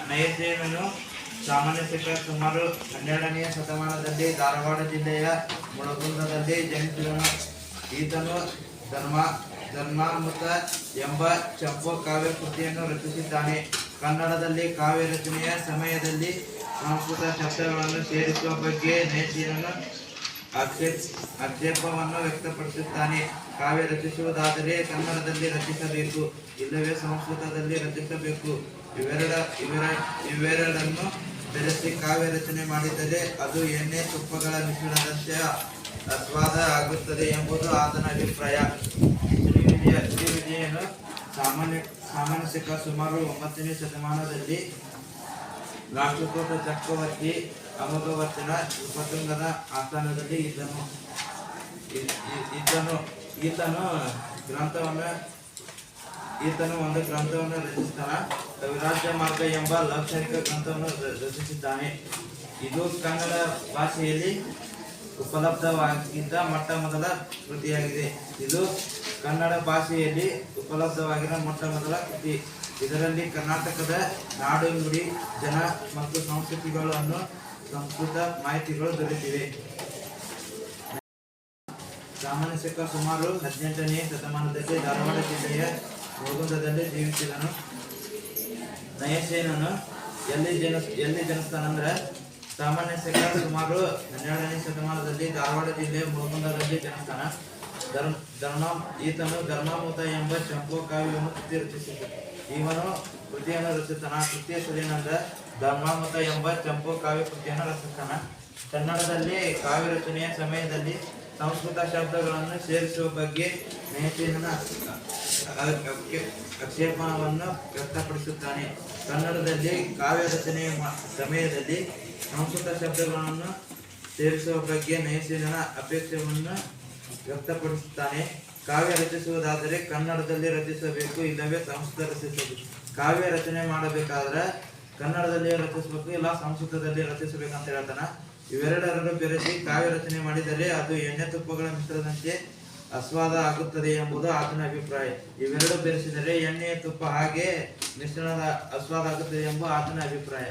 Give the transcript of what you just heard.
ನಯಸೇನನು ಸಾಮಾನ್ಯ ಶಕ ಸುಮಾರು 12ನೇ ಶತಮಾನದಲ್ಲಿ ಧಾರವಾಡ ಜಿಲ್ಲೆಯ ಮುಳಗುಂದದಲ್ಲಿ ಜನಿಸಿದನು. ಈತನು ಧರ್ಮಾಮೃತ ಎಂಬ ಚಂಪು ಕಾವ್ಯ ಕೃತಿಯನ್ನು ರಚಿಸಿದ್ದಾನೆ. ಕನ್ನಡದಲ್ಲಿ ಕಾವ್ಯ ರಚನೆಯ ಸಮಯದಲ್ಲಿ ಸಂಸ್ಕೃತ ಶಬ್ದಗಳನ್ನು ಸೇರಿಸುವ ಬಗ್ಗೆ ನಯಸೇನನು ಆಕ್ಷೇಪವನ್ನು ವ್ಯಕ್ತಪಡಿಸುತ್ತಾನೆ. ಕಾವ್ಯ ರಚಿಸುವುದಾದರೆ ಕನ್ನಡದಲ್ಲಿ ರಚಿಸಬೇಕು, ಇಲ್ಲವೇ ಸಂಸ್ಕೃತದಲ್ಲಿ ರಚಿಸಬೇಕು. ಇವೆರಡನ್ನು ಬೆರೆಸಿ ಕಾವ್ಯ ರಚನೆ ಮಾಡಿದರೆ ಅದು ಎಣ್ಣೆ ತುಪ್ಪಗಳ ಮಿಶ್ರಣದಂತೆ ಆಸ್ವಾದ ಆಗುತ್ತದೆ ಎಂಬುದು ಆತನ ಅಭಿಪ್ರಾಯ. ಶ್ರೀ ವಿಜಯನು ಸಾಮಾನ್ಯ ಶಕ ಸುಮಾರು 9ನೇ ಶತಮಾನದಲ್ಲಿ ರಾಷ್ಟ್ರಕೂಟ ಚಕ್ರವರ್ತಿ ಅಮೋಘವರ್ಷನ ನೃಪತುಂಗನ ಆಸ್ಥಾನದಲ್ಲಿ ಇದ್ದನು. ಈತನು ಒಂದು ಗ್ರಂಥವನ್ನು ರಚಿಸಿದ್ದಾನೆ. ಕವಿರಾಜ್ಯ ಮಾರ್ಗ ಎಂಬ ಲಾಕ್ಷಣಿಕ ಗ್ರಂಥವನ್ನು ರಚಿಸಿದ್ದಾನೆ. ಇದು ಕನ್ನಡ ಭಾಷೆಯಲ್ಲಿ ಉಪಲಬ್ಧವಾಗಿದ್ದ ಮೊಟ್ಟ ಮೊದಲ ಕೃತಿಯಾಗಿದೆ. ಇದರಲ್ಲಿ ಕರ್ನಾಟಕದ ನಾಡು, ನುಡಿ, ಜನ ಮತ್ತು ಸಂಸ್ಕೃತಿಗಳನ್ನು ಸಂಸ್ಕೃತ ಮಾಹಿತಿಗಳು ದೊರೆತಿವೆ. ಸಾಮಾನ್ಯ ಶಕ ಸುಮಾರು 18ನೇ ಶತಮಾನದಲ್ಲಿ ಧಾರವಾಡ ಜಿಲ್ಲೆಯ ಮುಳಗುಂದದಲ್ಲಿ ಜೀವಿಸಿದನು. ನಯಸೇನನು ಎಲ್ಲಿ ಜನಿಸ್ತಾನಂದ್ರೆ ಸಾಮಾನ್ಯ ಶಕ ಸುಮಾರು 12ನೇ ಶತಮಾನದಲ್ಲಿ ಧಾರವಾಡ ಜಿಲ್ಲೆಯ ಮುಳಗುಂದದಲ್ಲಿ ಜನಿಸ್ತಾನ. ಈತನು ಧರ್ಮಾಮೃತ ಎಂಬ ಚಂಪು ಕಾವ್ಯವನ್ನು ಕೃತಿಯನ್ನು ರಚಿಸ್ತಾನ. ಕೃತಿಯ ಹೆಸರೇನೆಂದರೆ ಧರ್ಮಾಮೃತ ಎಂಬ ಚಂಪು ಕಾವ್ಯ ಕೃತಿಯನ್ನು ರಚಿಸ್ತಾನ. ಕನ್ನಡದಲ್ಲಿ ಕಾವ್ಯ ರಚನೆಯ ಸಮಯದಲ್ಲಿ ಸಂಸ್ಕೃತ ಶಬ್ದಗಳನ್ನು ಸೇರಿಸುವ ಬಗ್ಗೆ ನಯಸೇನನ ಆಕ್ಷೇಪವನ್ನು ವ್ಯಕ್ತಪಡಿಸುತ್ತಾನೆ. ಕನ್ನಡದಲ್ಲಿ ಕಾವ್ಯ ರಚನೆಯ ಸಮಯದಲ್ಲಿ ಸಂಸ್ಕೃತ ಶಬ್ದಗಳನ್ನು ಸೇರಿಸುವ ಬಗ್ಗೆ ನಯಸೇನನ ಅಪೇಕ್ಷೆಯನ್ನು ವ್ಯಕ್ತಪಡಿಸುತ್ತಾನೆ. ಕಾವ್ಯ ರಚಿಸುವುದಾದರೆ ಕನ್ನಡದಲ್ಲಿ ರಚಿಸಬೇಕು, ಇಲ್ಲವೇ ಸಂಸ್ಕೃತ ರಚಿಸಬೇಕು. ಕಾವ್ಯ ರಚನೆ ಮಾಡಬೇಕಾದ್ರೆ ಕನ್ನಡದಲ್ಲಿ ರಚಿಸಬೇಕು, ಇಲ್ಲ ಸಂಸ್ಕೃತದಲ್ಲಿ ರಚಿಸಬೇಕಂತ ಹೇಳ್ತಾನ. ಇವೆರಡರನ್ನು ಬೆರೆಸಿ ಕಾವ್ಯ ರಚನೆ ಮಾಡಿದರೆ ಅದು ಎಣ್ಣೆ ತುಪ್ಪಗಳ ಮಿಶ್ರಣದಂತೆ ಆಸ್ವಾದ ಆಗುತ್ತದೆ ಎಂಬುದು ಆತನ ಅಭಿಪ್ರಾಯ. ಇವೆರಡು ಬೆರೆಸಿದರೆ ಎಣ್ಣೆ ತುಪ್ಪ ಹಾಗೆ ಮಿಶ್ರಣದ ಆಸ್ವಾದ ಆಗುತ್ತದೆ ಎಂಬ ಆತನ ಅಭಿಪ್ರಾಯ.